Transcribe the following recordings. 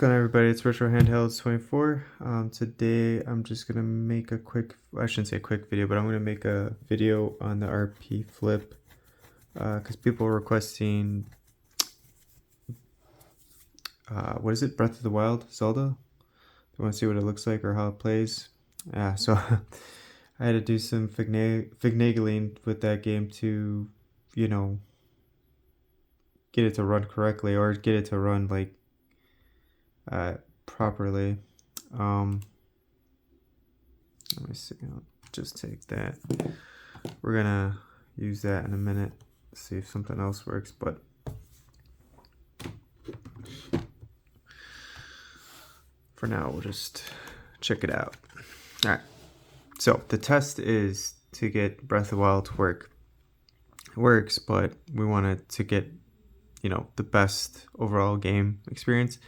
going on, everybody? It's Retro Handhelds 24. Today I'm just gonna make a quick, I shouldn't say quick video, but I'm gonna make a video on the RP Flip because people are requesting what is it, Breath of the Wild, Zelda? They want to see what it looks like or how it plays. Yeah, so I had to do some finagling with that game to, you know, get it to run correctly or get it to run like properly. Let me see. I'll just take that. We're gonna use that in a minute. See if something else works, but for now we'll just check it out. All right. So the test is to get Breath of the Wild to work. It works, but we want it to get, you know, the best overall game experience.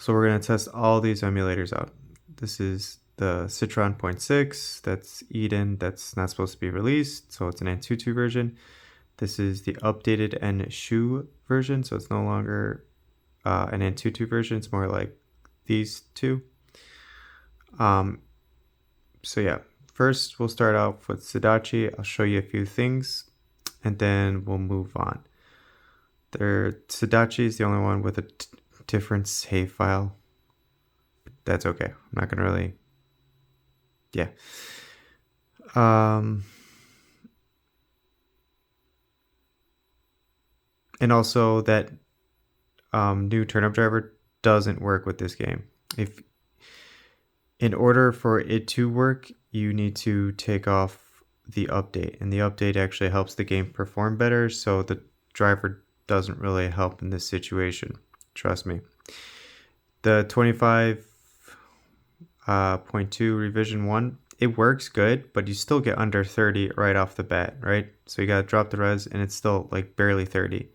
So we're going to test all these emulators out. This is the Citron 0.6, that's Eden, that's not supposed to be released, so it's an Antutu version. This is the updated Enshu version, so it's no longer an Antutu version, it's more like these two. So yeah, first we'll start off with Sudachi. I'll show you a few things, and then we'll move on. Sudachi is the only one with a different save file. That's okay. I'm not gonna really, yeah. And also that new turnip driver doesn't work with this game. If in order for it to work, you need to take off the update, and the update actually helps the game perform better. So the driver doesn't really help in this situation. Trust me. The 25.2 revision 1, it works good, but you still get under 30 right off the bat, right? So you gotta drop the res, and it's still like barely 30.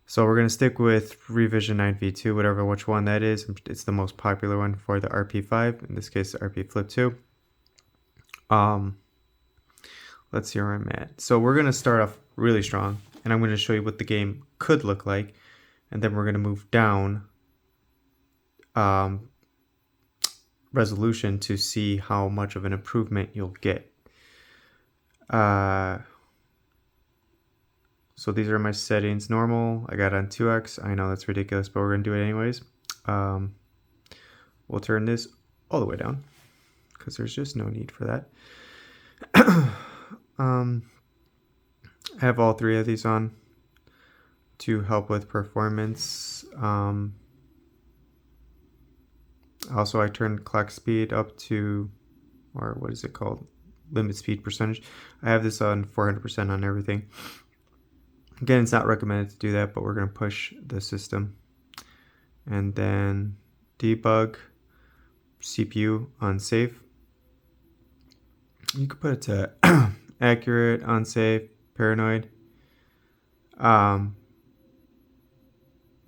So we're gonna stick with revision 9v2, whatever which one that is. It's the most popular one for the RP5, in this case the RP Flip 2. Let's see where I'm at. So we're gonna start off really strong, and I'm gonna show you what the game could look like, and then we're gonna move down resolution to see how much of an improvement you'll get. So these are my settings. Normal, I got on 2x. I know that's ridiculous, but we're gonna do it anyways. We'll turn this all the way down because there's just no need for that. I have all three of these on to help with performance. Also, I turned clock speed up to, or what is it called? Limit speed percentage. I have this on 400% on everything. Again, it's not recommended to do that, but we're going to push the system. And then debug, CPU unsafe. You could put it to accurate, unsafe, paranoid.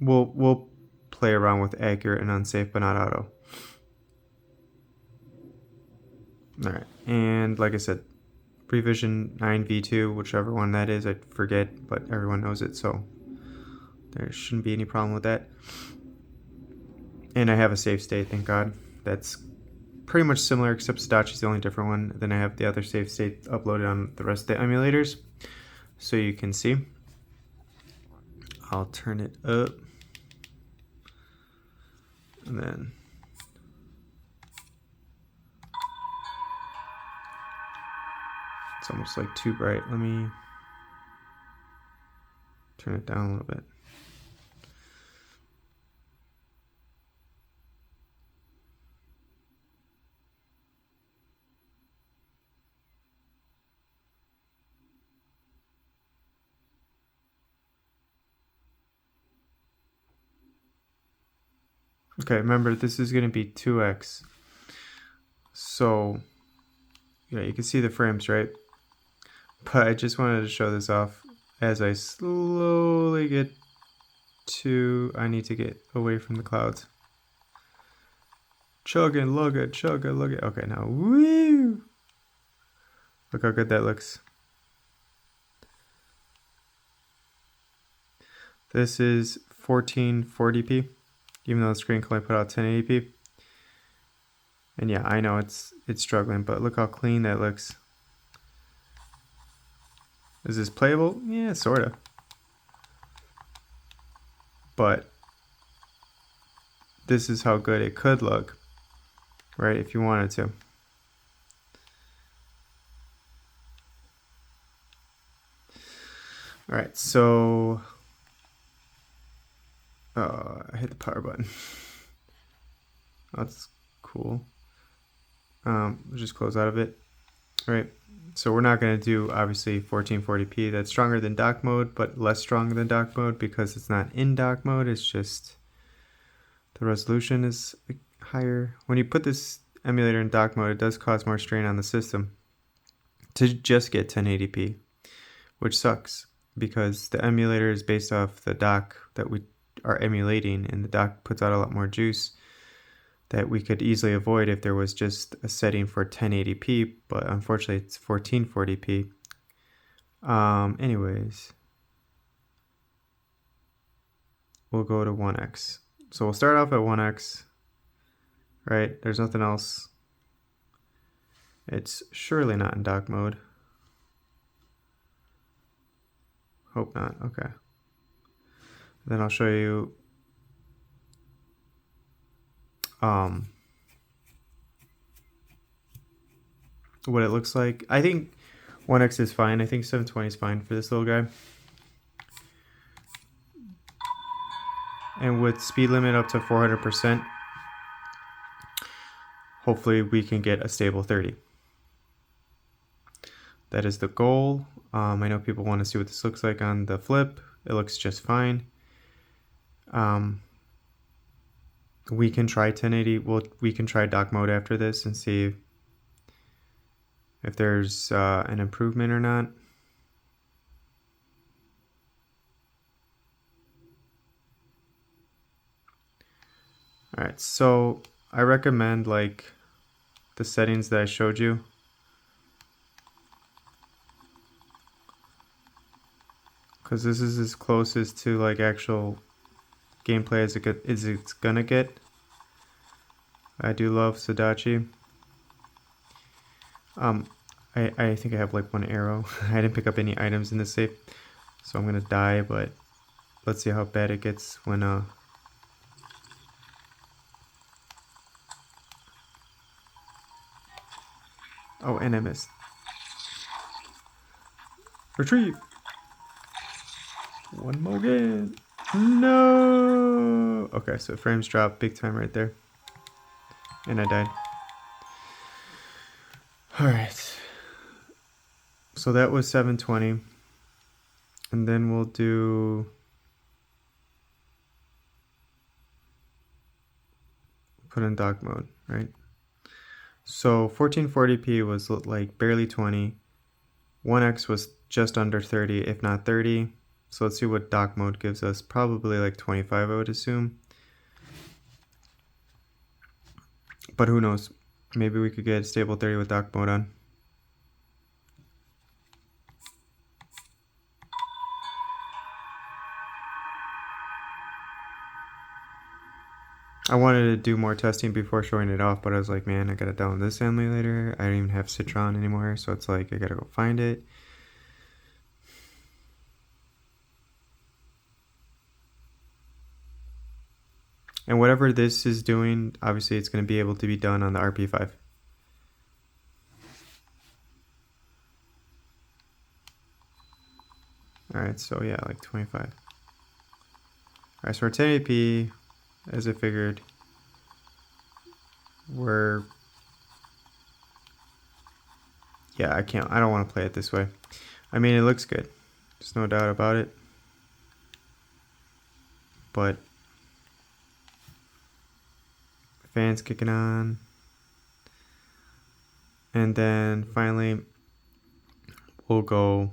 We'll play around with accurate and unsafe, but not auto. All right, and like I said, revision 9v2, whichever one that is, I forget, but everyone knows it, so there shouldn't be any problem with that. And I have a save state, thank God. That's pretty much similar, except Sudachi's the only different one. Then I have the other save state uploaded on the rest of the emulators, so you can see. I'll turn it up, and then it's almost like too bright. Let me turn it down a little bit. Okay, remember this is going to be 2x. So, yeah, you can see the frames, right? But I just wanted to show this off as I slowly get to, I need to get away from the clouds. Chug and lug it, chug and lug it. Okay, now, woo! Look how good that looks. This is 1440p. even though the screen can only put out 1080p. And yeah, I know it's struggling, but look how clean that looks. Is this playable? Yeah, sorta. But this is how good it could look, right, if you wanted to. All right, so I hit the power button. That's cool. We'll just close out of it. All right, so we're not going to do obviously 1440p. That's stronger than dock mode, but less strong than dock mode because it's not in dock mode. It's just the resolution is higher. When you put this emulator in dock mode, it does cause more strain on the system to just get 1080p, which sucks because the emulator is based off the dock that we are emulating, and the dock puts out a lot more juice that we could easily avoid if there was just a setting for 1080p, but unfortunately it's 1440p. Anyways, we'll go to 1x. So we'll start off at 1x, right? There's nothing else. It's surely not in dock mode. Hope not. Okay. Then I'll show you what it looks like. I think 1x is fine. I think 720 is fine for this little guy. And with speed limit up to 400%, hopefully we can get a stable 30. That is the goal. I know people want to see what this looks like on the flip. It looks just fine. We can try 1080. We can try dock mode after this and see if there's an improvement or not. All right, so I recommend like the settings that I showed you. Because this is as closest to like actual gameplay as it's gonna get. I do love Sudachi. I think I have like one arrow. I didn't pick up any items in this safe, so I'm gonna die, but let's see how bad it gets when oh, and I missed. Retrieve! One more again. No! Okay, so frames dropped big time right there. And I died. Alright. So that was 720. And then we'll do... put in dock mode, right? So 1440p was like barely 20. 1x was just under 30, if not 30. So let's see what dock mode gives us. Probably like 25, I would assume. But who knows? Maybe we could get a stable 30 with dock mode on. I wanted to do more testing before showing it off, but I was like, man, I gotta download this emulator. I don't even have Citron anymore, so it's like I gotta go find it. And whatever this is doing, obviously it's going to be able to be done on the RP5. Alright, so yeah, like 25. Alright, so we're 1080p, as I figured. Yeah, I don't want to play it this way. I mean, it looks good. There's no doubt about it. But fans kicking on. And then finally, we'll go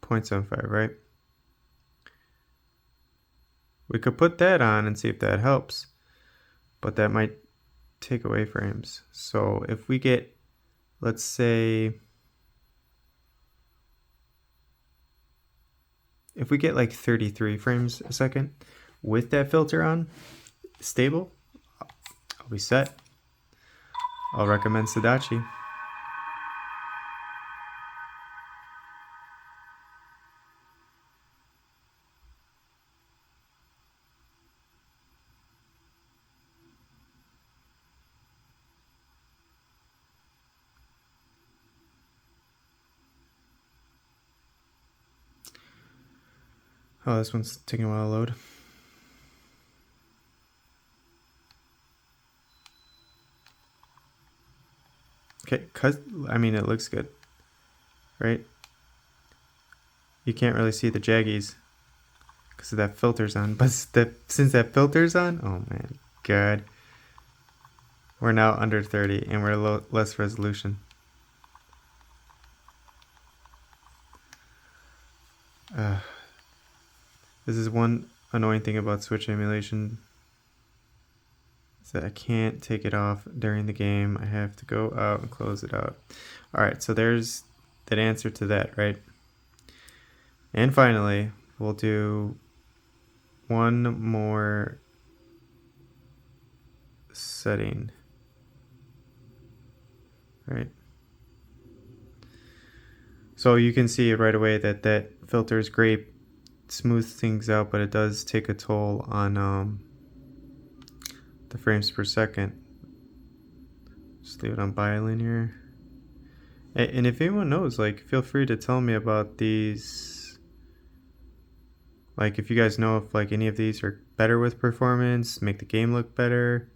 .75, right? We could put that on and see if that helps, but that might take away frames. So if we get, let's say, if we get like 33 frames a second with that filter on, stable, I'll be set. I'll recommend Sudachi. Oh, this one's taking a while to load. Okay, I mean, it looks good, right? You can't really see the jaggies because that filter's on, but since that filter's on, oh man, God. We're now under 30 and we're less resolution. This is one annoying thing about Switch emulation, is that I can't take it off during the game. I have to go out and close it out. Alright, so there's that answer to that, right? And finally, we'll do one more setting, right? So you can see right away that that filter is great, smooths things out, but it does take a toll on the frames per second. Just leave it on bilinear. And if anyone knows, like, feel free to tell me about these. Like, if you guys know if like any of these are better with performance, make the game look better,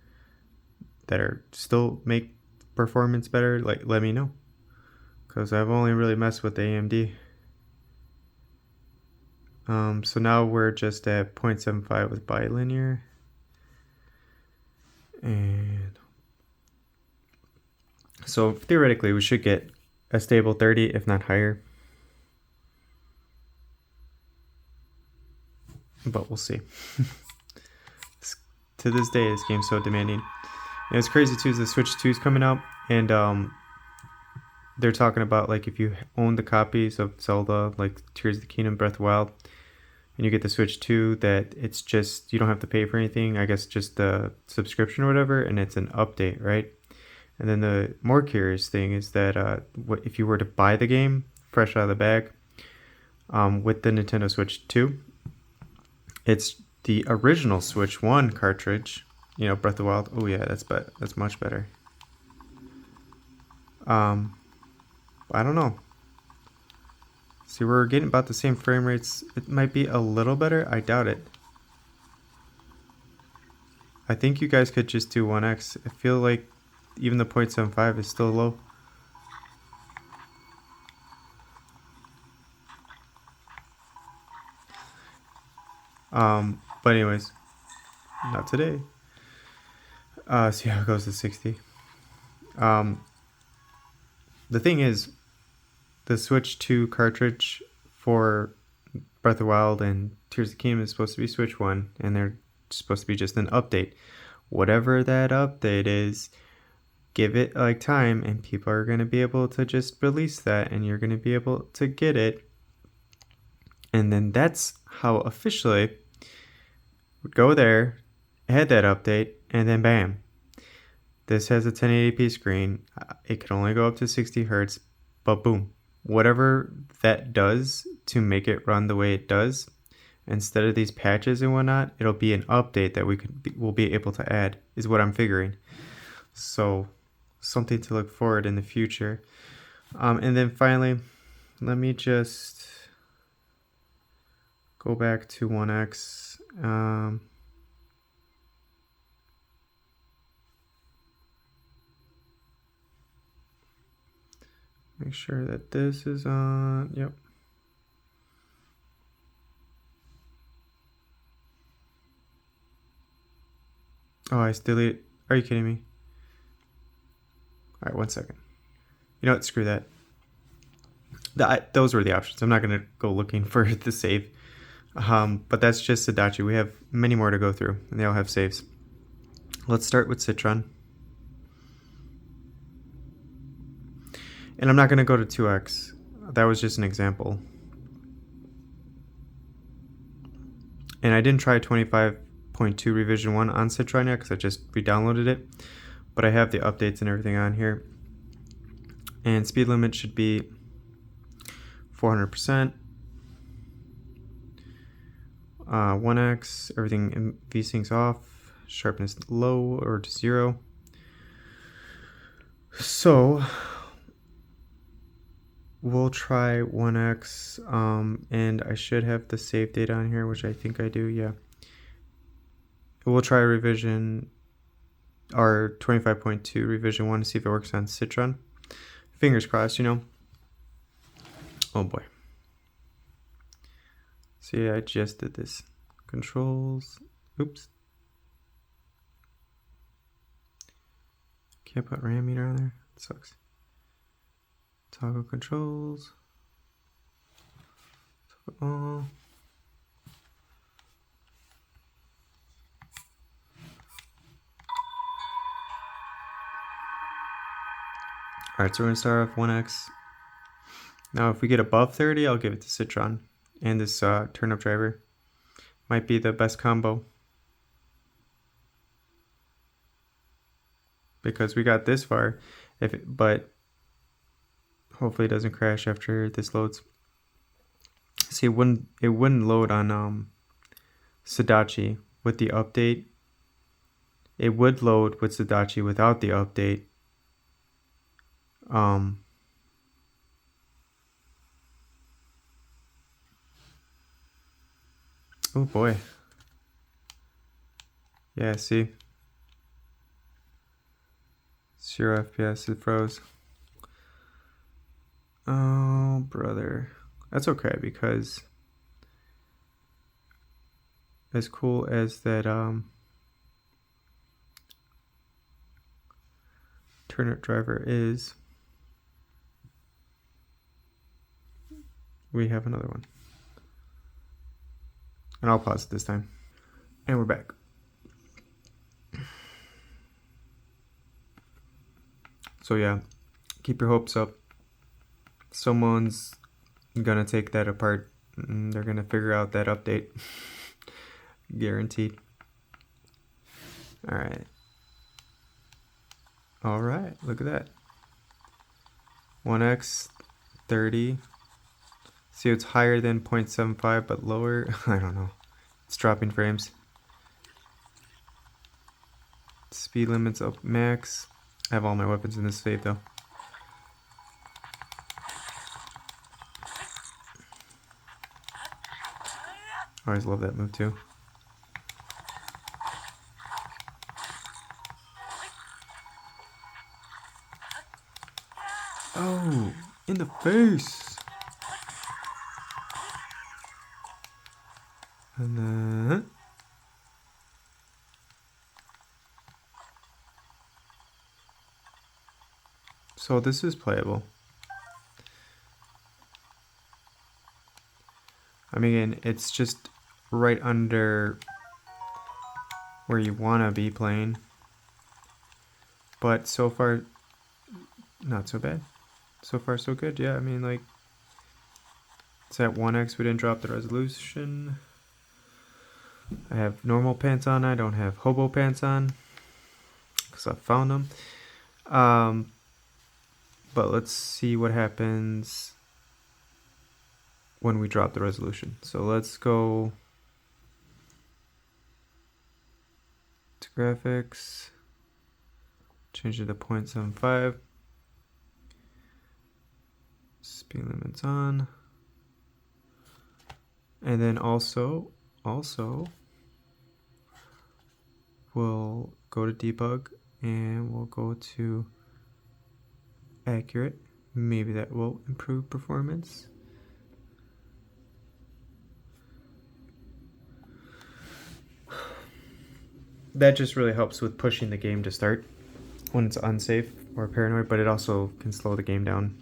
that are still make performance better, like, let me know. Because I've only really messed with the AMD. So now we're just at 0.75 with bilinear. And so theoretically we should get a stable 30, if not higher. But we'll see. To this day, this game's so demanding. And it's crazy too, the Switch 2 is coming out, and they're talking about, like, if you own the copies of Zelda, like Tears of the Kingdom, Breath of the Wild, and you get the Switch 2, that it's just, you don't have to pay for anything, I guess just the subscription or whatever, and it's an update, right? And then the more curious thing is that if you were to buy the game fresh out of the bag with the Nintendo Switch 2, it's the original Switch 1 cartridge, you know, Breath of the Wild. Oh yeah, that's much better. I don't know. See, we're getting about the same frame rates. It might be a little better. I doubt it. I think you guys could just do 1x. I feel like even the 0.75 is still low. But anyways, not today. See how it goes to 60. The thing is, the Switch 2 cartridge for Breath of the Wild and Tears of the Kingdom is supposed to be Switch 1, and they're supposed to be just an update. Whatever that update is, give it like time, and people are going to be able to just release that, and you're going to be able to get it. And then that's how officially we go there, add that update, and then bam. This has a 1080p screen. It can only go up to 60 hertz, but boom. Whatever that does to make it run the way it does, instead of these patches and whatnot, it'll be an update that we'll be able to add, is what I'm figuring. So something to look forward in the future. And then finally, let me just go back to 1x. Make sure that this is on. Yep. Oh, I still deleted. Are you kidding me? All right, 1 second. You know what? Screw that. Those were the options. I'm not going to go looking for the save. But that's just Sudachi. We have many more to go through, and they all have saves. Let's start with Citron. And I'm not going to go to 2x. That was just an example. And I didn't try 25.2 revision 1 on Citron yet because I just re-downloaded it. But I have the updates and everything on here. And speed limit should be 400%. 1x, everything VSync's off. Sharpness low or to 0. So we'll try 1x, and I should have the save date on here, which I think I do, yeah. We'll try revision, our 25.2 revision 1 to see if it works on Citron. Fingers crossed, you know. Oh boy. So yeah, I just did this. Controls, oops. Can't put RAM meter on there, it sucks. Toggle controls. Toggle all. Alright, so we're gonna start off 1x. Now if we get above 30, I'll give it to Citron and this turnip driver. Might be the best combo. Because we got this far, but hopefully it doesn't crash after this loads. See, it wouldn't load on Sudachi with the update. It would load with Sudachi without the update. Oh boy. Yeah, see. 0 FPS, it froze. Oh, brother. That's okay, because as cool as that turnip driver is, we have another one. And I'll pause it this time. And we're back. So yeah, keep your hopes up. Someone's gonna take that apart and they're gonna figure out that update. Guaranteed. Alright. Alright, look at that. 1x 30. See, it's higher than 0.75 but lower. I don't know. It's dropping frames. Speed limits up max. I have all my weapons in this save though. I always love that move too. Oh, in the face. And then so this is playable. I mean, it's just right under where you want to be playing. But so far, not so bad. So far, so good. Yeah, I mean, like, it's at 1x. We didn't drop the resolution. I have normal pants on. I don't have hobo pants on because I found them. But let's see what happens when we drop the resolution. So let's go to graphics, change it to 0.75. Speed limits on. And then also we'll go to debug and we'll go to accurate. Maybe that will improve performance. That just really helps with pushing the game to start when it's unsafe or paranoid, but it also can slow the game down.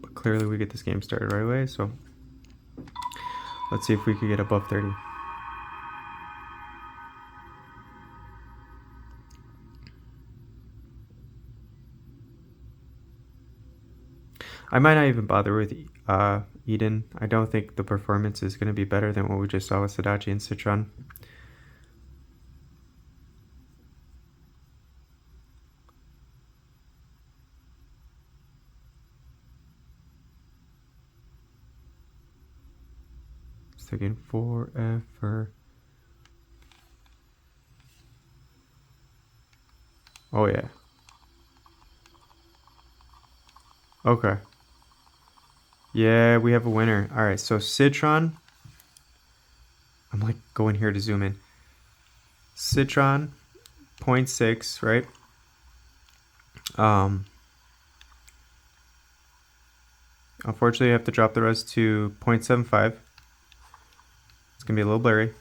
But clearly we get this game started right away, so let's see if we could get above 30. I might not even bother with Eden. I don't think the performance is going to be better than what we just saw with Sudachi and Citron. It's taking forever. Oh yeah. Okay. Yeah, we have a winner. All right, so Citron. I'm like going here to zoom in. Citron, 0.6, right? Unfortunately, I have to drop the res to 0.75. It's gonna be a little blurry,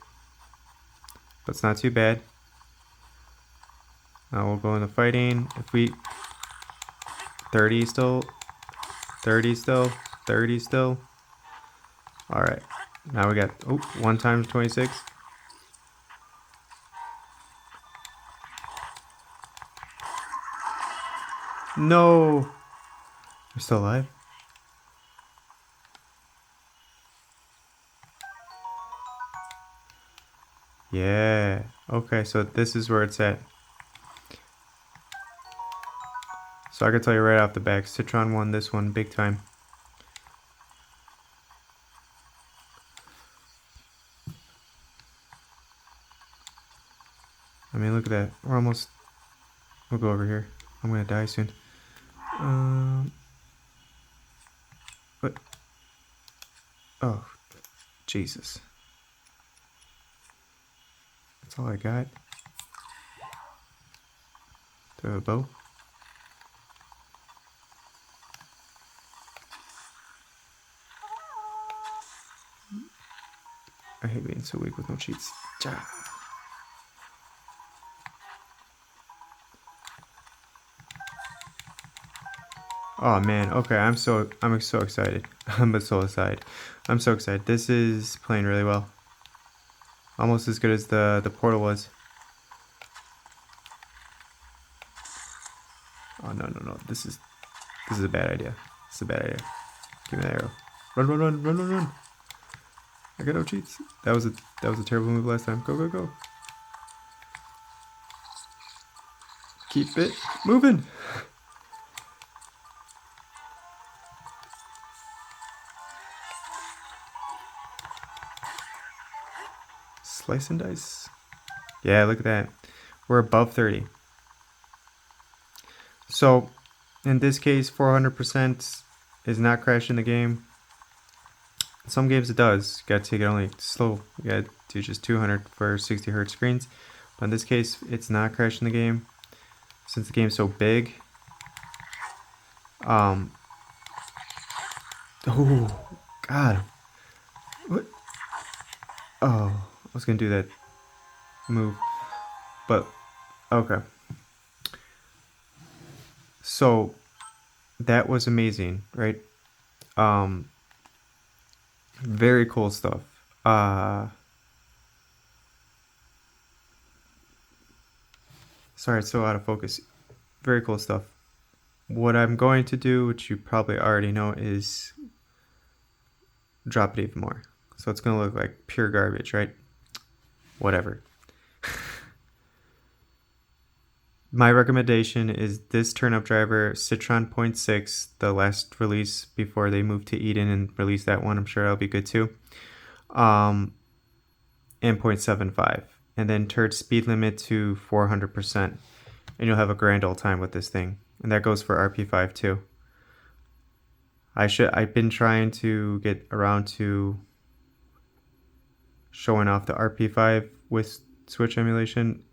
but it's not too bad. Now we'll go into fighting. If we 30 still, 30 still, 30 still. All right, now we got 1 times 26. No, we're still alive. Yeah. Okay, so this is where it's at. So I can tell you right off the back, Citron won this one big time. I mean, look at that. We're almost... We'll go over here. I'm gonna die soon. What? Oh, Jesus. That's all I got. Do I have a bow? I hate being so weak with no cheats. Oh man, okay, I'm so excited. I'm so excited. I'm so excited. This is playing really well. Almost as good as the portal was. Oh no. This is a bad idea. This is a bad idea. Give me that arrow. Run. I got no cheats. That was a terrible move last time. Go. Keep it moving. Slice and dice. Yeah, look at that. We're above 30. So, in this case, 400% is not crashing the game. Some games it does. You gotta take it only slow. You gotta do just 200 for 60 hertz screens. But in this case, it's not crashing the game. Since the game's so big. Oh, God. What? Oh, I was gonna do that move. But, okay. So, that was amazing, right? Very cool stuff. Sorry, it's so out of focus. Very cool stuff. What I'm going to do, which you probably already know, is drop it even more. So it's going to look like pure garbage, right? Whatever. My recommendation is this turnip driver, Citron 0.6, the last release before they moved to Eden and release that one. I'm sure that'll be good too. And 0.75. And then turn speed limit to 400%. And you'll have a grand old time with this thing. And that goes for RP5 too. I've been trying to get around to showing off the RP5 with Switch emulation.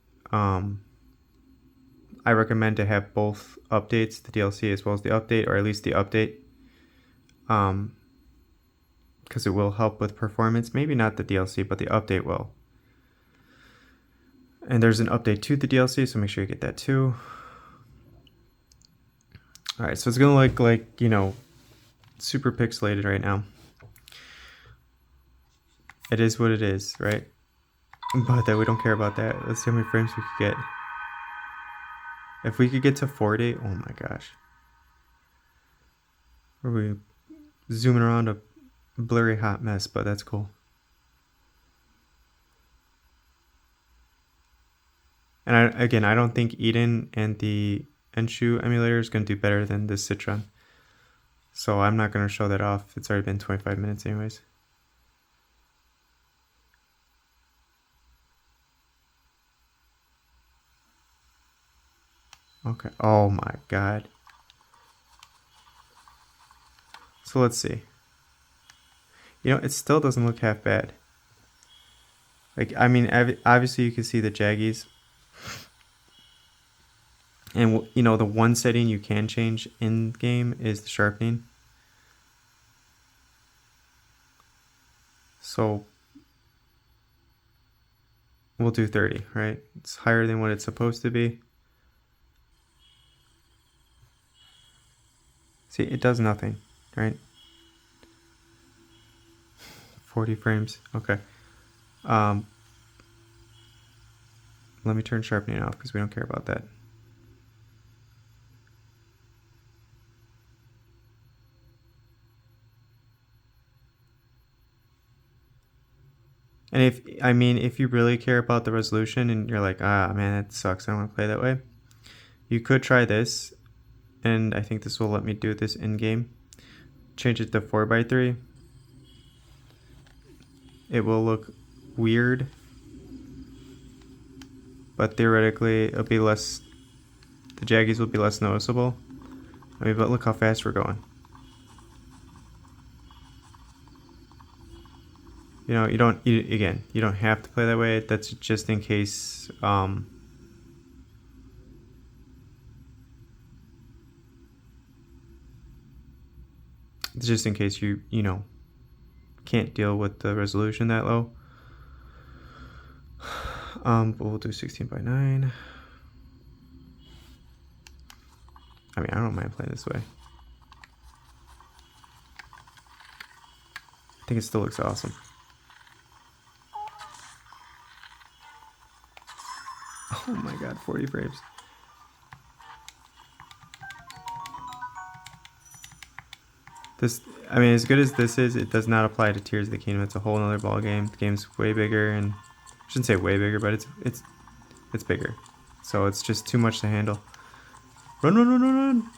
I recommend to have both updates, the DLC as well as the update, or at least the update, because it will help with performance. Maybe not the DLC, but the update will. And there's an update to the DLC, so make sure you get that too. Alright, so it's gonna look like, you know, super pixelated right now. It is what it is, right? But that we don't care about that. Let's see how many frames we could get. If we could get to 40, oh my gosh. Or we zooming around a blurry hot mess, but that's cool. And I don't think Eden and the Enshu emulator is going to do better than the Citron. So I'm not going to show that off. It's already been 25 minutes anyways. Okay. Oh my god. So let's see. You know, it still doesn't look half bad. Like, I mean, obviously you can see the jaggies. And, you know, the one setting you can change in game is the sharpening. So we'll do 30, right? It's higher than what it's supposed to be. See, it does nothing, right? 40 frames, okay. Let me turn sharpening off because we don't care about that. And if you really care about the resolution and you're like, ah, man, that sucks, I don't want to play that way, you could try this, and I think this will let me do this in game. Change it to 4:3. It will look weird, but theoretically it'll be less, the jaggies will be less noticeable. I mean, but look how fast we're going. You know, you don't have to play that way. That's just in case, just in case you know, can't deal with the resolution that low. But we'll do 16:9. I mean, I don't mind playing this way. I think it still looks awesome. Oh my god, 40 frames. This, I mean, as good as this is, it does not apply to Tears of the Kingdom. It's a whole nother ball game. The game's way bigger, and I shouldn't say way bigger, but it's bigger. So it's just too much to handle. Run, run, run, run, run!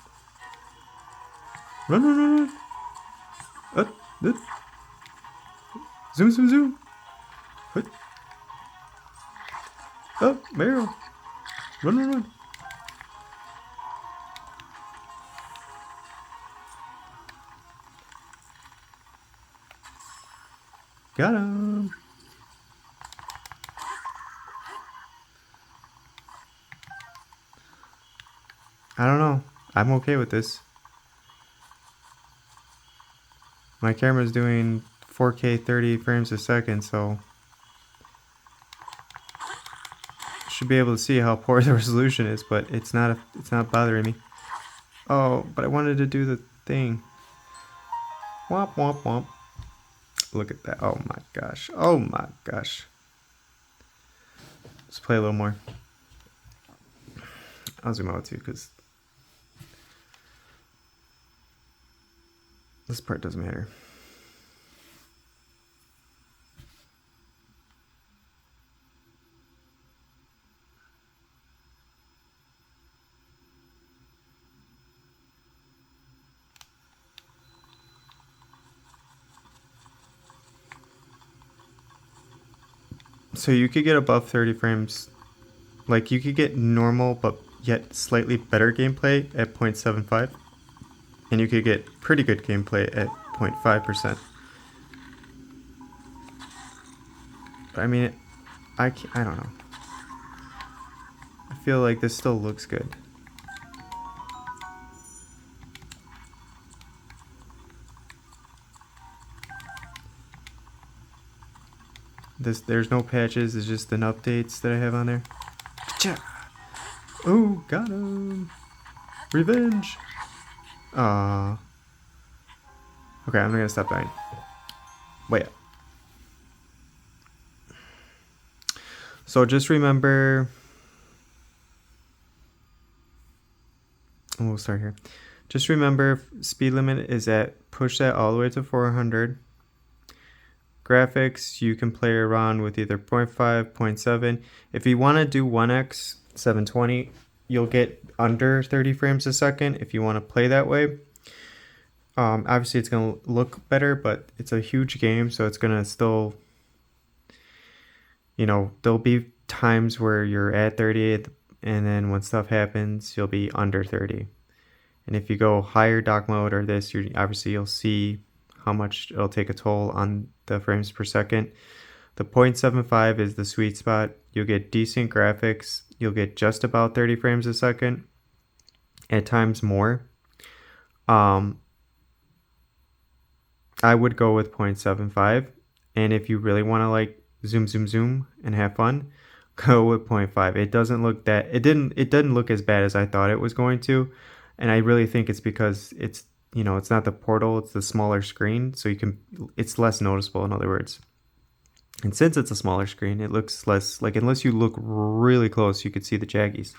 Run, run, run, run! Zoom, zoom, zoom! Oh, barrel! Run, run, run! Got him! I don't know. I'm okay with this. My camera's doing 4K 30 frames a second, so should be able to see how poor the resolution is, but it's not bothering me. Oh, but I wanted to do the thing. Womp womp womp. Look at that. Oh my gosh. Oh my gosh. Let's play a little more. I'll zoom out too because this part doesn't matter. So you could get above 30 frames. Like, you could get normal but yet slightly better gameplay at 0.75. And you could get pretty good gameplay at 0.5%. But I mean, I don't know. I feel like this still looks good. There's no patches, it's just an updates that I have on there. Oh, got him! Revenge! Okay, I'm gonna stop dying. Wait. So just remember, we'll start here. Just remember, speed limit is at, push that all the way to 400. Graphics, you can play around with either 0.5, 0.7. If you want to do 1x 720, you'll get under 30 frames a second if you want to play that way. Obviously, it's going to look better, but it's a huge game, so it's going to still, you know, there'll be times where you're at 30, and then when stuff happens, you'll be under 30. And if you go higher dock mode or this, you'll see how much it'll take a toll on the frames per second. The 0.75 is the sweet spot. You'll get decent graphics. You'll get just about 30 frames a second. At times more. I would go with 0.75. And if you really want to like zoom and have fun, go with 0.5. It doesn't look that, it didn't look as bad as I thought it was going to. And I really think it's because it's, you know, it's not the portal, it's the smaller screen. So it's less noticeable, in other words. And since it's a smaller screen, it looks less, like unless you look really close, you could see the jaggies.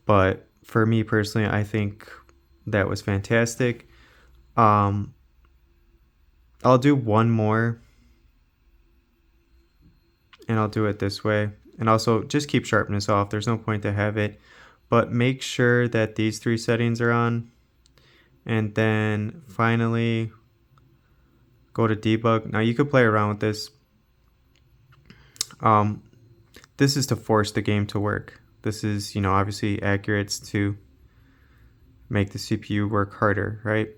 But for me personally, I think that was fantastic. I'll do one more. And I'll do it this way. And also just keep sharpness off. There's no point to have it. But make sure that these 3 settings are on. And then finally go to debug. Now you could play around with this. This is to force the game to work. This is, you know, obviously accurate to make the CPU work harder, right?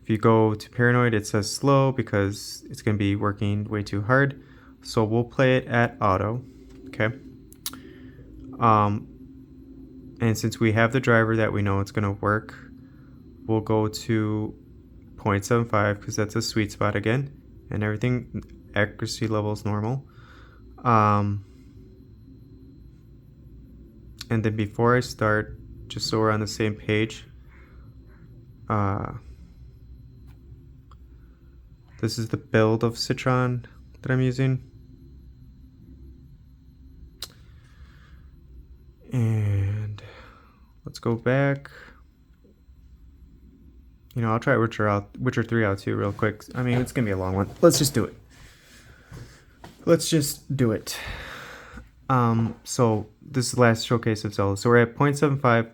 If you go to paranoid, it says slow because it's going to be working way too hard. So we'll play it at auto, okay? And since we have the driver that we know it's going to work, we'll go to 0.75 because that's a sweet spot again. And everything, accuracy level is normal. And then before I start, just so we're on the same page, this is the build of Citron that I'm using. And let's go back. You know, I'll try Witcher 3 out too real quick. I mean, it's gonna be a long one. Let's just do it. So this is the last showcase of Zelda. So we're at 0.75.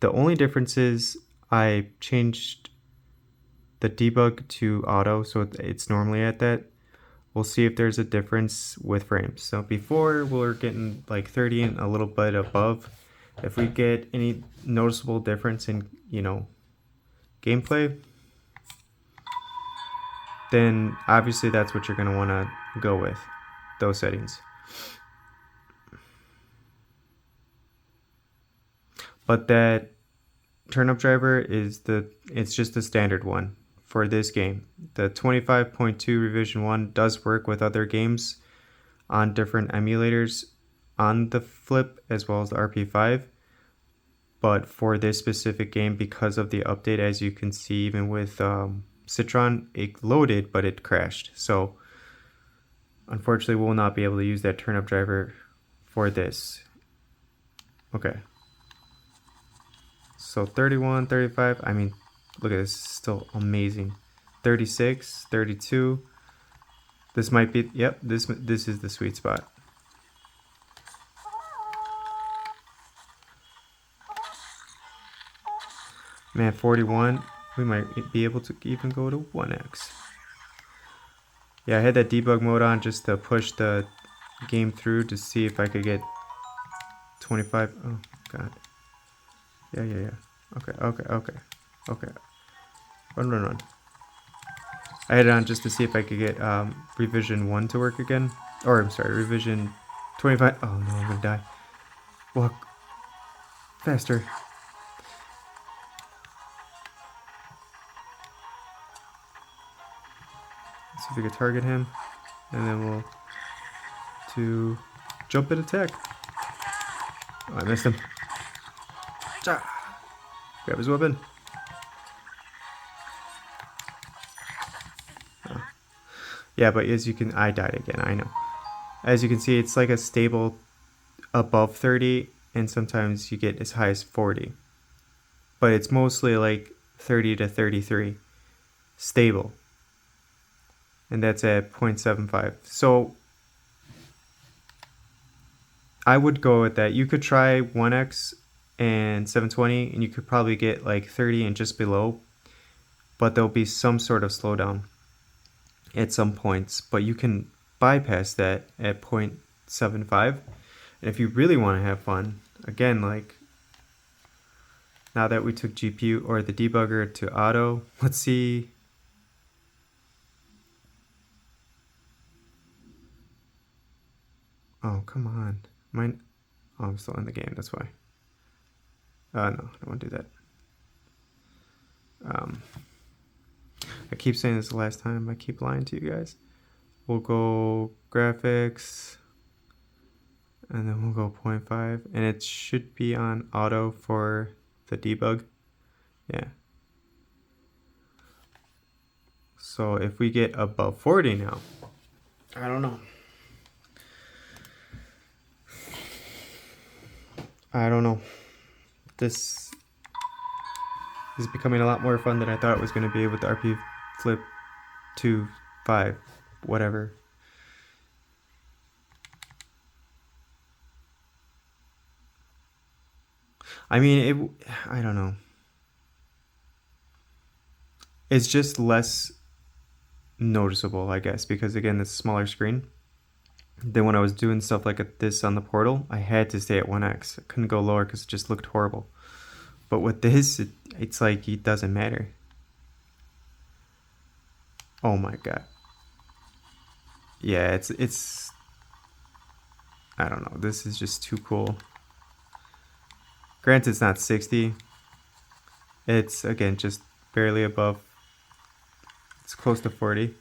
The only difference is I changed the debug to auto, so it's normally at that. We'll see if there's a difference with frames. So before we were getting like 30 and a little bit above. If we get any noticeable difference in, you know, gameplay, then obviously that's what you're going to want to go with, those settings. But that turnip driver is it's just the standard one for this game. The 25.2 revision 1 does work with other games on different emulators on the Flip as well as the RP5. But for this specific game, because of the update, as you can see, even with Citron, it loaded, but it crashed. So unfortunately, we'll not be able to use that turnip driver for this. Okay. So 31, 35, I mean, look at this, still amazing. 36, 32. This might be, yep, this is the sweet spot. Man, 41, we might be able to even go to 1x. Yeah, I had that debug mode on just to push the game through to see if I could get 25. Oh, God. Yeah. Okay. Run. I had it on just to see if I could get revision 1 to work again. Or, I'm sorry, revision 25. Oh, no, I'm gonna die. Walk. Faster. Let's see if we can target him. And then we'll do jump and attack. Oh, I missed him. Grab his weapon. Oh. Yeah, but as you can, I died again, I know. As you can see, it's like a stable above 30, and sometimes you get as high as 40. but it's mostly like 30 to 33 stable, and that's at 0.75. So I would go with that. You could try 1x and 720 and you could probably get like 30 and just below, but there'll be some sort of slowdown at some points, but you can bypass that at 0.75. And if you really want to have fun, again, like now that we took GPU or the debugger to auto, let's see. Oh, come on. Mine. Oh, I'm still in the game, that's why. No, I don't want to do that. I keep saying this the last time. I keep lying to you guys. We'll go graphics, and then we'll go 0.5, and it should be on auto for the debug. Yeah. So if we get above 40 now, I don't know. I don't know. This is becoming a lot more fun than I thought it was going to be with the RP Flip 2.5, whatever. I mean, I don't know. It's just less noticeable, I guess, because again, it's a smaller screen. Then when I was doing stuff like this on the portal, I had to stay at 1x. I couldn't go lower because it just looked horrible. But with this, it's like it doesn't matter. Oh my god. Yeah, it's I don't know. This is just too cool. Granted, it's not 60. It's, again, just barely above. It's close to 40.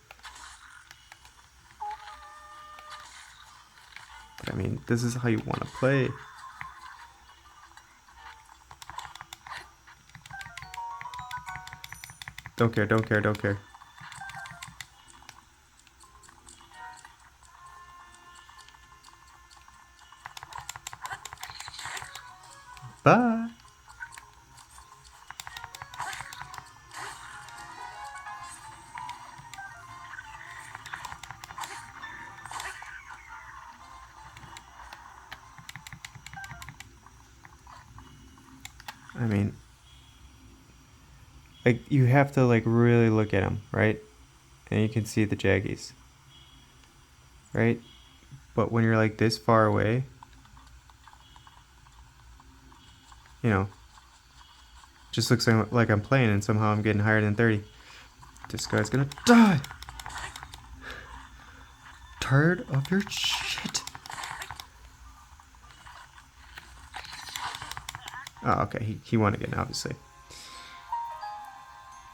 But I mean, this is how you want to play. Don't care, don't care, don't care. Bye. I mean, like, you have to like really look at them, right? And you can see the jaggies, right? But when you're like this far away, you know, just looks like I'm playing and somehow I'm getting higher than 30. This guy's gonna die. Tired of your shit. Oh, okay, he won again, obviously.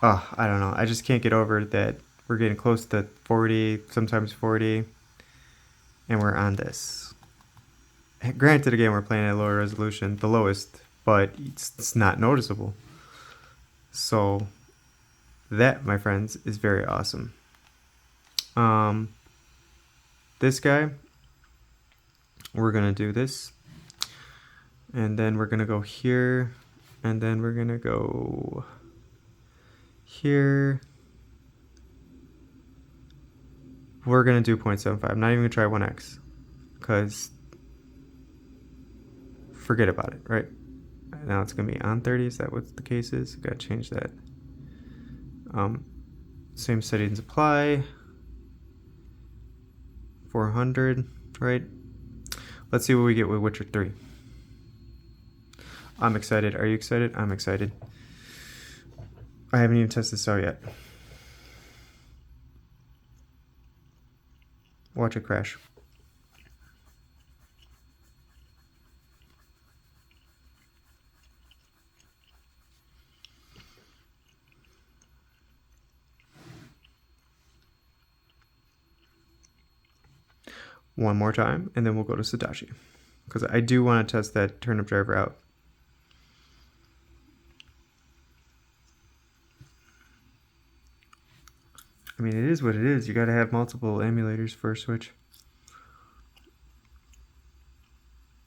Oh, I don't know. I just can't get over that we're getting close to 40, sometimes 40, and we're on this. Granted, again, we're playing at lower resolution, the lowest, but it's not noticeable. So that, my friends, is very awesome. This guy, we're gonna do this, and then we're gonna go here, and then we're gonna go here. We're gonna do 0.75. I'm not even gonna try 1x, because forget about it, right? Now it's gonna be on 30. Is that what the case is? Gotta change that. Same settings apply. 400, right? Let's see what we get with Witcher 3. I'm excited. Are you excited? I'm excited. I haven't even tested this out yet. Watch it crash. One more time, and then we'll go to Sudachi, because I do want to test that turnip driver out. I mean, it is what it is. You gotta have multiple emulators for a Switch.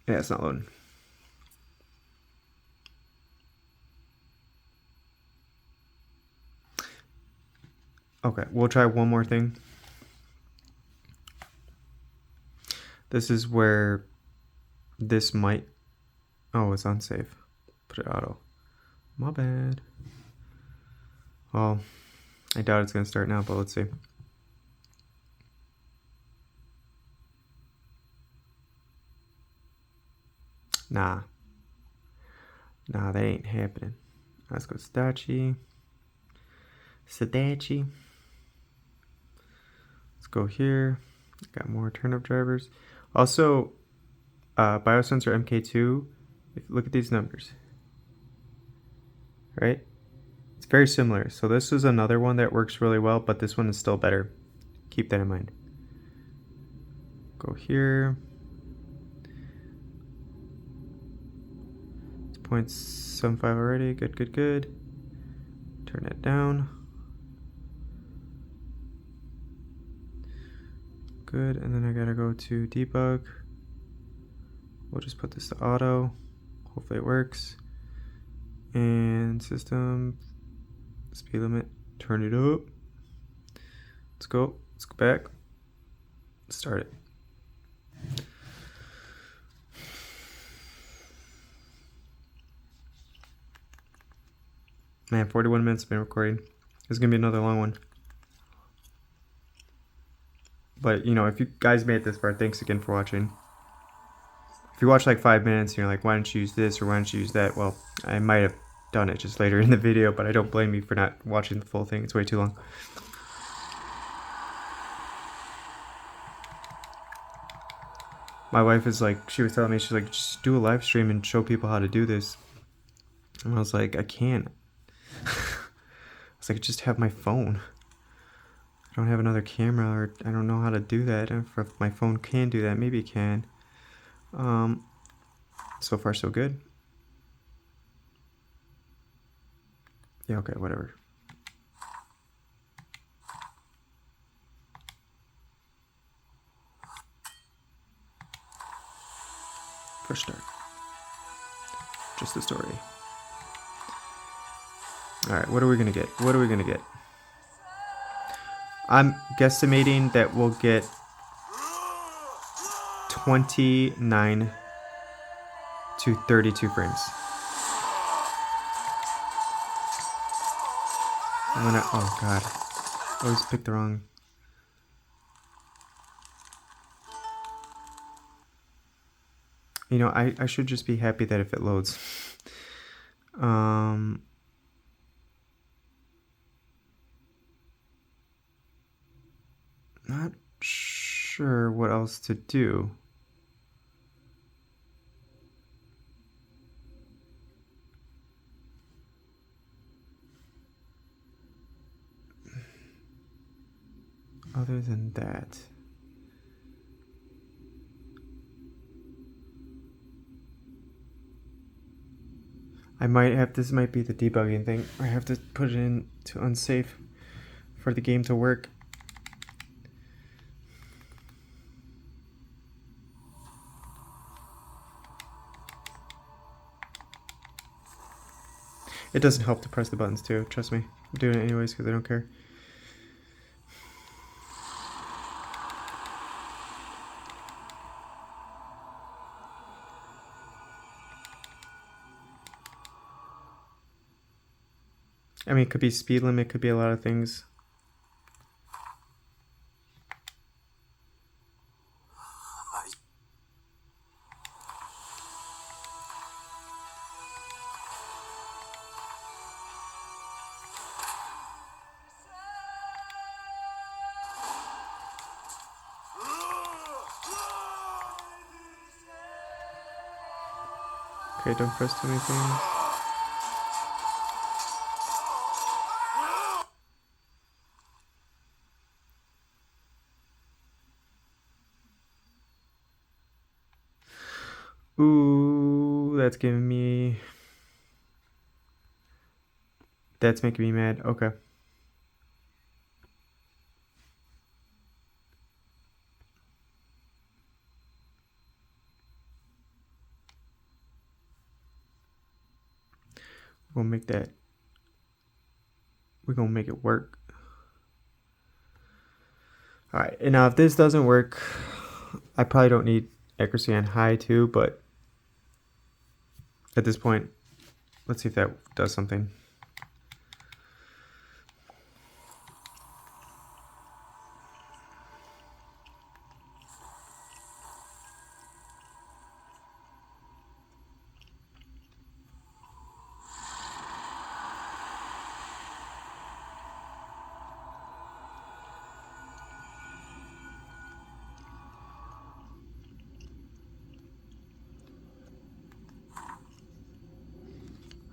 Yeah, it's not loading. Okay, we'll try one more thing. This is where this might... Oh, it's unsafe. Put it auto. My bad. Well, I doubt it's going to start now, but let's see. Nah, that ain't happening. Let's go Sudachi. Let's go here. Got more turnip drivers. Also, biosensor MK2. If you look at these numbers, right? It's very similar. So this is another one that works really well, but this one is still better. Keep that in mind. Go here. It's 0.75 already. Good. Turn that down. Good, and then I gotta go to debug. We'll just put this to auto. Hopefully it works. And system, speed limit, turn it up. Let's go back. Start it. Man, 41 minutes been recording. This is gonna be another long one. But you know, if you guys made it this far, thanks again for watching. If you watch like 5 minutes and you're like, why don't you use this or why don't you use that? Well, I might have done it just later in the video, but I don't blame you for not watching the full thing. It's way too long. My wife is like, she was telling me, she's like, just do a live stream and show people how to do this. And I was like, I can't. I was like, just have my phone. I don't have another camera, or I don't know how to do that. If my phone can do that, maybe it can. So far so good. Yeah, okay, whatever. First start. Just the story. Alright, what are we gonna get? I'm guesstimating that we'll get 29 to 32 frames. I'm gonna, oh god, I always pick the wrong. You know, I should just be happy that if it loads. Not sure what else to do. Other than that. I might have, this might be the debugging thing. I have to put it in to unsafe for the game to work. It doesn't help to press the buttons too, trust me. I'm doing it anyways because I don't care. I mean, it could be speed limit, it could be a lot of things. Okay, don't press too many things. Ooh, that's giving me... That's making me mad. Okay. We're gonna make that... We're gonna make it work. All right, and now if this doesn't work, I probably don't need accuracy on high too, but at this point, let's see if that does something.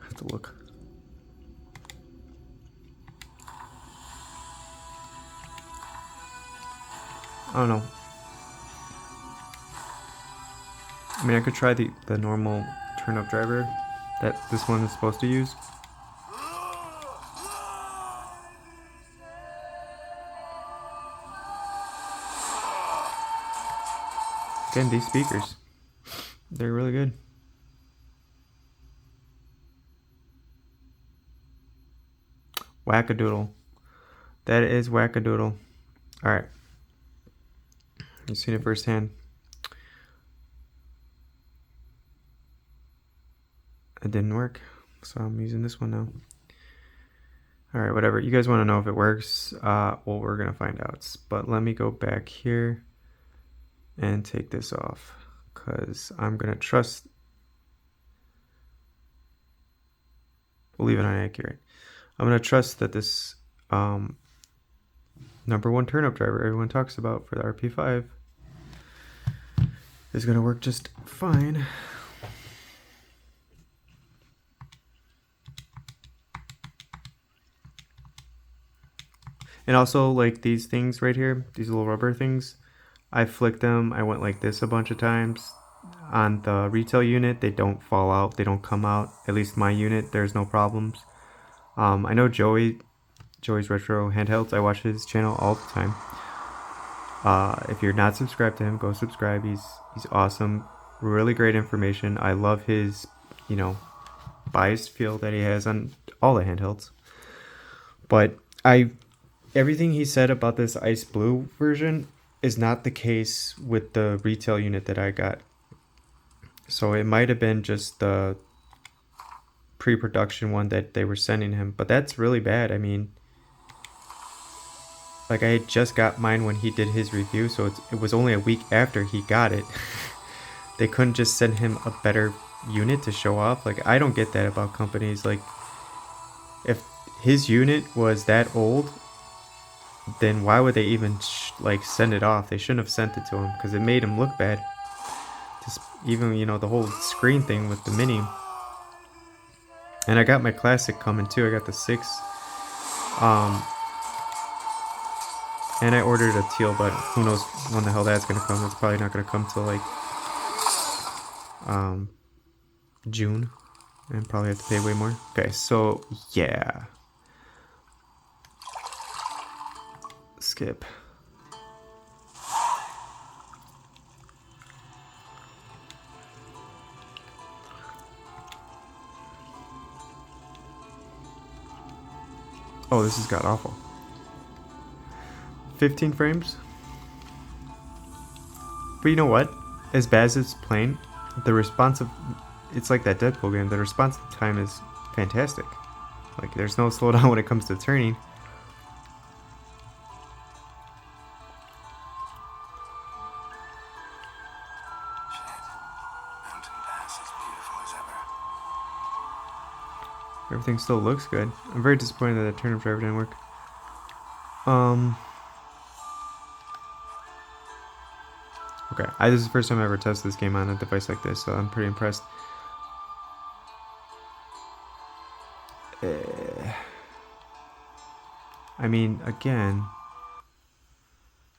I have to look. I don't know. I mean, I could try the normal turnip driver that this one is supposed to use. Again, these speakers, they're really good. Wackadoodle. That is wackadoodle. All right. You've seen it firsthand. It didn't work, so I'm using this one now. All right, whatever. You guys want to know if it works? Well, we're gonna find out. But let me go back here and take this off, because I'm gonna trust. We'll leave it on accurate. I'm gonna trust that this #1 turnip driver everyone talks about for the RP5 is gonna work just fine. And also, like these things right here, these little rubber things, I flicked them. I went like this a bunch of times. On the retail unit, they don't fall out. They don't come out. At least my unit, there's no problems. I know Joey's Retro Handhelds. I watch his channel all the time. If you're not subscribed to him, go subscribe. He's awesome. Really great information. I love his, biased feel that he has on all the handhelds. But everything he said about this ice blue version is not the case with the retail unit that I got. So it might have been just the pre-production one that they were sending him, but that's really bad. I mean, like, I had just got mine when he did his review, so it was only a week after he got it. They couldn't just send him a better unit to show off. Like, I don't get that about companies. Like, if his unit was that old, then why would they even send it off? They shouldn't have sent it to him, because it made him look bad. Just even the whole screen thing with the mini. And I got my classic coming too. I got the 6. And I ordered a teal, but who knows when the hell that's gonna come. It's probably not gonna come till like June, and probably have to pay way more. Okay, so yeah. Skip. Oh, this has got awful. 15 frames. But you know what? As bad as it's playing, the responsive, it's like that Deadpool game. The responsive time is fantastic. Like, there's no slowdown when it comes to turning. Everything still looks good. I'm very disappointed that the turnip driver didn't work. Okay, this is the first time I ever tested this game on a device like this, so I'm pretty impressed. I mean, again,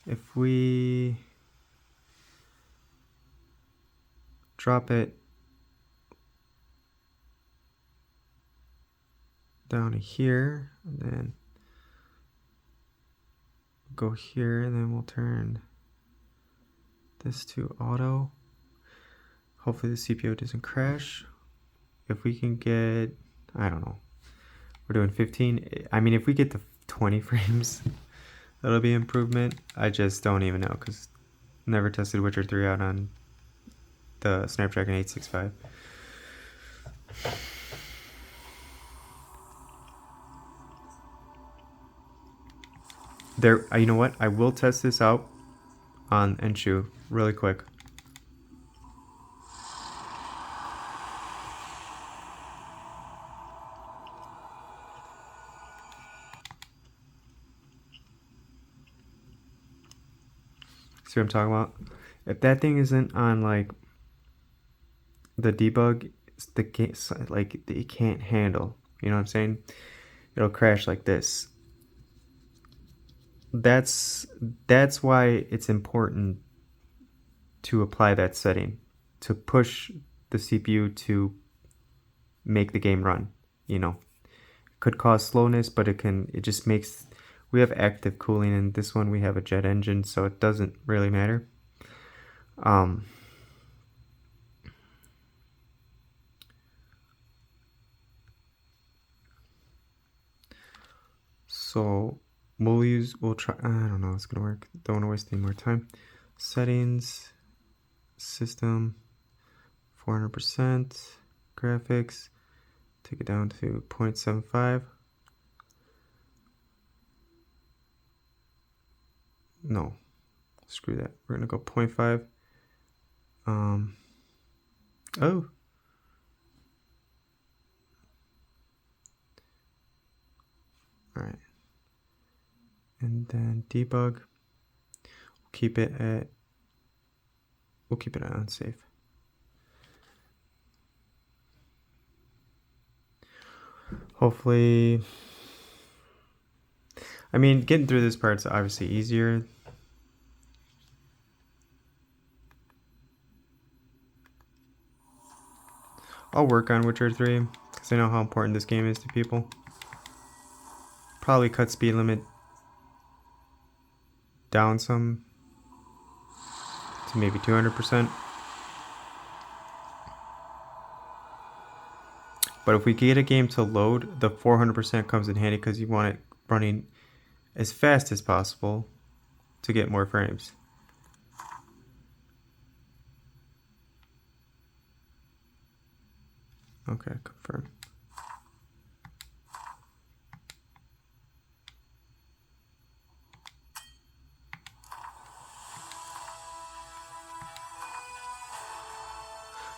if we drop it down to here, and then go here, and then we'll turn this to auto. Hopefully the CPU doesn't crash. If we can get, I don't know, we're doing 15. I mean, if we get to 20 frames, that'll be improvement. I just don't even know because never tested Witcher 3 out on the Snapdragon 865. There, you know what? I will test this out on Enshu really quick. See what I'm talking about? If that thing isn't on like the debug, the game, like it can't handle. You know what I'm saying? It'll crash like this. That's why it's important to apply that setting to push the CPU to make the game run. You know, could cause slowness, but it just makes. We have active cooling in this one. We have a jet engine, so it doesn't really matter. So we'll try. I don't know. It's gonna work. Don't want to waste any more time. Settings, system, 400%, graphics. Take it down to 0.75. No, screw that. We're gonna go 0.5. Oh. All right. And then debug. We'll keep it at unsafe. Hopefully, I mean, getting through this part's obviously easier. I'll work on Witcher 3 because I know how important this game is to people. Probably cut speed limit down some to maybe 200%. But if we get a game to load, the 400% comes in handy because you want it running as fast as possible to get more frames. Okay, confirm.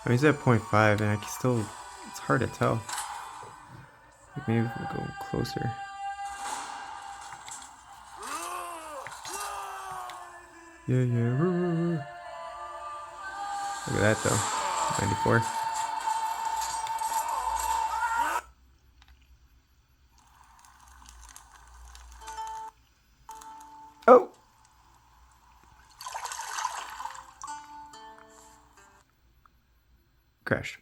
I mean, it's at 0.5 and I can still, it's hard to tell. Maybe we'll go closer. Yeah. Look at that though, 94. Oh! Crashed.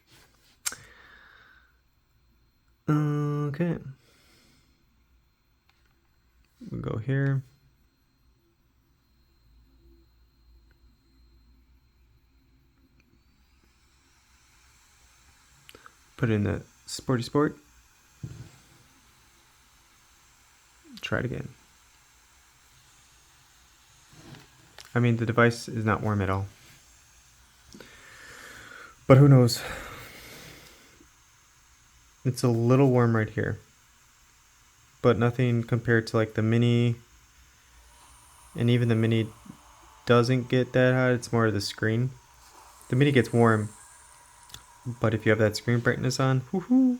Okay. We'll go here. Put in the sporty sport. Try it again. I mean, the device is not warm at all. But who knows? It's a little warm right here. But nothing compared to like the mini. And even the mini doesn't get that hot. It's more of the screen. The mini gets warm. But if you have that screen brightness on, woohoo!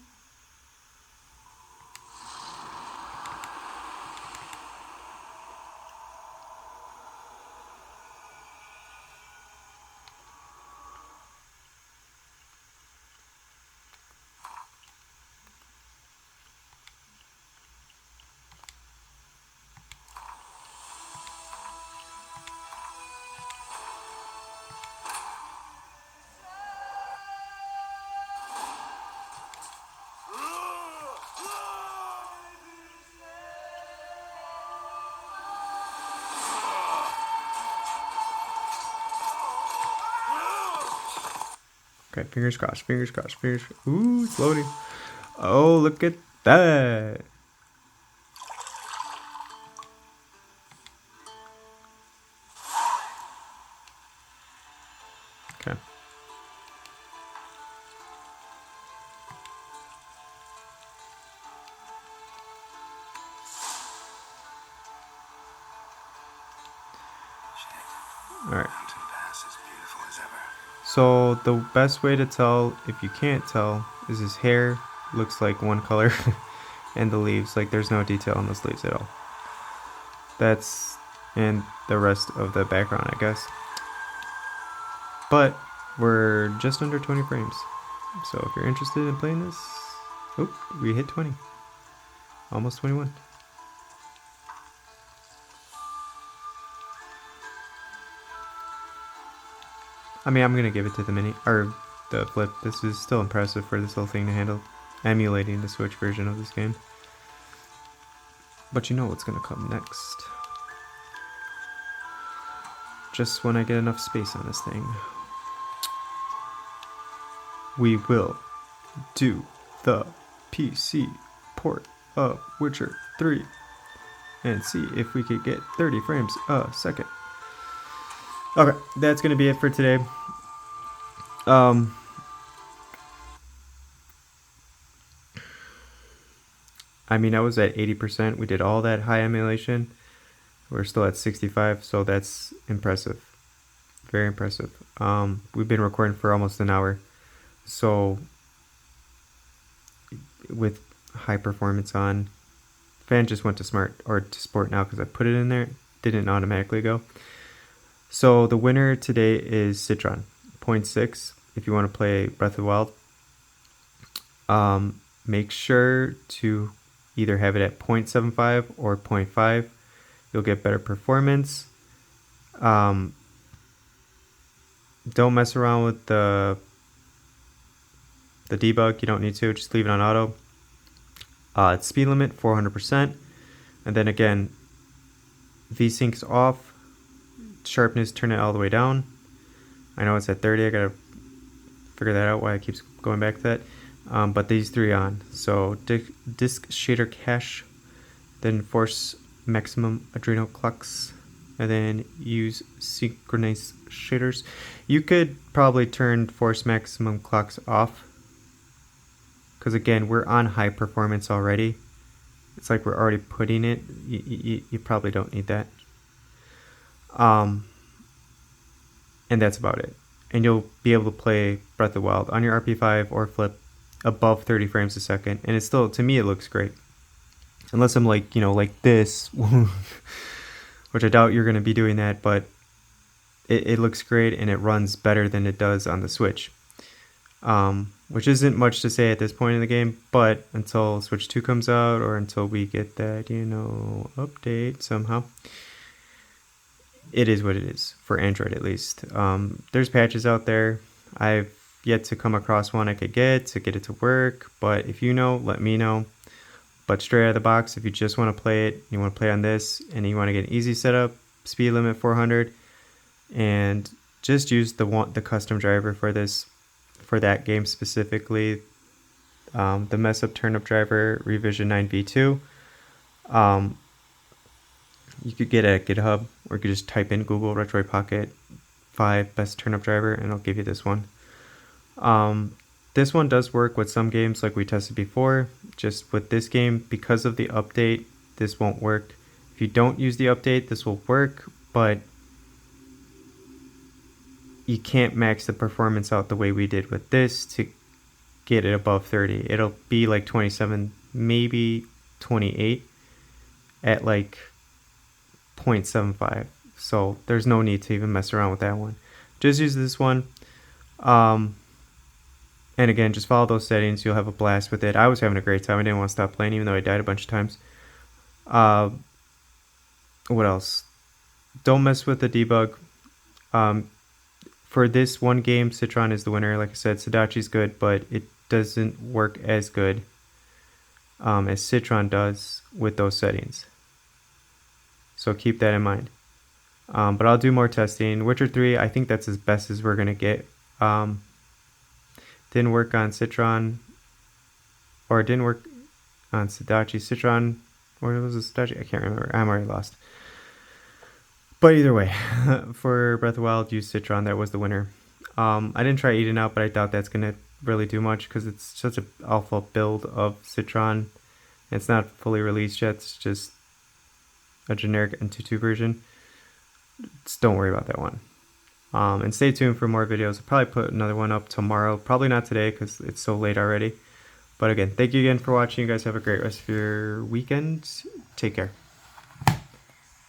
Okay, fingers crossed, fingers crossed, fingers. Ooh, it's loading. Oh, look at that. Okay. Alright. So the best way to tell, if you can't tell, is his hair looks like one color and the leaves, like there's no detail on those leaves at all. That's, and the rest of the background, I guess. But we're just under 20 frames. So if you're interested in playing this, oh, we hit 20. Almost 21. I mean, I'm gonna give it to the mini, or the flip. This is still impressive for this little thing to handle, emulating the Switch version of this game. But you know what's gonna come next. Just when I get enough space on this thing, we will do the PC port of Witcher 3 and see if we could get 30 frames a second. Okay, that's gonna be it for today. I mean, I was at 80%. We did all that high emulation. We're still at 65, so that's impressive. Very impressive. We've been recording for almost an hour, so with high performance on. Fan just went to smart or to sport now because I put it in there. It didn't automatically go. So the winner today is Citron, 0.6. If you want to play Breath of the Wild, make sure to either have it at 0.75 or 0.5. You'll get better performance. Don't mess around with the debug. You don't need to. Just leave it on auto. It's speed limit 400%, and then again, VSync's off. Sharpness, turn it all the way down. I know it's at 30. I gotta figure that out why it keeps going back to that. But these three on. So disk shader cache, then force maximum adrenal clocks, and then use synchronized shaders. You could probably turn force maximum clocks off, because again, we're on high performance already. It's like we're already putting it. You probably don't need that. And that's about it. And you'll be able to play Breath of the Wild on your RP5 or flip above 30 frames a second. And it's still, to me, it looks great. Unless I'm like, like this, which I doubt you're going to be doing that, but it looks great and it runs better than it does on the Switch. Which isn't much to say at this point in the game, but until Switch 2 comes out or until we get that, update somehow, it is what it is, for Android at least. There's patches out there. I've yet to come across one I could get to get it to work, but if you know, let me know. But straight out of the box, if you just want to play it, you want to play on this, and you want to get an easy setup, speed limit 400, and just use the custom driver for this, for that game specifically, the mess up turnip driver revision 9v2. You could get it at GitHub, or you could just type in Google Retroid Pocket 5 best turnip driver, and it'll give you this one. This one does work with some games like we tested before. Just with this game, because of the update, this won't work. If you don't use the update, this will work, but you can't max the performance out the way we did with this to get it above 30. It'll be like 27, maybe 28 at like 0.75. So there's no need to even mess around with that one. Just use this one. And again, just follow those settings. You'll have a blast with it. I was having a great time. I didn't want to stop playing, even though I died a bunch of times. What else? Don't mess with the debug. For this one game, Citron is the winner. Like I said, Sudachi's good, but it doesn't work as good as Citron does with those settings. So keep that in mind. But I'll do more testing. Witcher 3, I think that's as best as we're going to get. Didn't work on Citron, or it didn't work on Sudachi. Citron, or was it Sudachi? I can't remember. I'm already lost. But either way, for Breath of the Wild, use Citron. That was the winner. I didn't try Eating Out, but I doubt that's going to really do much because it's such an alpha build of Citron. It's not fully released yet. It's just a generic N22 version. Just don't worry about that one. And stay tuned for more videos. I'll probably put another one up tomorrow. Probably not today because it's so late already. But again, thank you again for watching. You guys have a great rest of your weekend. Take care.